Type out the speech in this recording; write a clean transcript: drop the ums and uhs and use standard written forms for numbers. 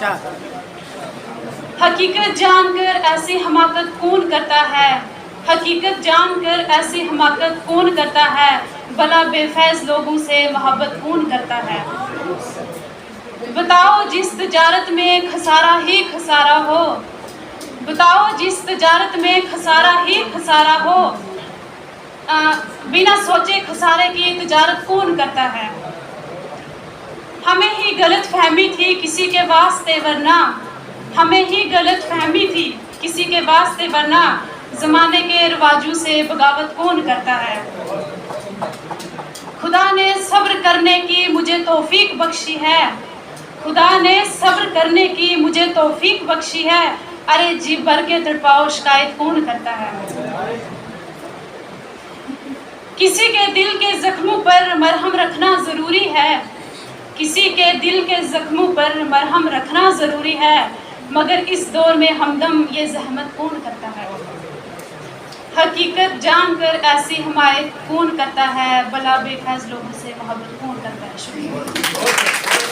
इरशाद। हकीकत जानकर ऐसी हमाकत कौन करता है, हकीकत जानकर ऐसी हमाकत कौन करता है, भला बेफैज लोगों से मोहब्बत कौन करता है। बताओ जिस तजारत में खसारा ही खसारा हो, बताओ जिस तजारत में खसारा ही खसारा हो, बिना सोचे खसारे की तजारत कौन करता है। हमें ही गलत फहमी थी किसी के वास्ते वरना, हमें ही गलत फहमी थी किसी के वास्ते वरना, ज़माने के रिवाजों से बगावत कौन करता है। खुदा ने सब्र करने की मुझे तौफीक बख्शी है, खुदा ने सब्र करने की मुझे तौफीक बख्शी है, अरे जी भर के तड़पाओ शिकायत कौन करता है। किसी के दिल के जख्मों पर मरहम रखना ज़रूरी है, किसी के दिल के जख्मों पर मरहम रखना ज़रूरी है, मगर इस दौर में हमदम ये जहमत कौन करता है। हकीकत जानकर ऐसी हमायत कौन करता है, भला बेफैज लोगों से मोहब्बत कौन करता है। शुक्रिया।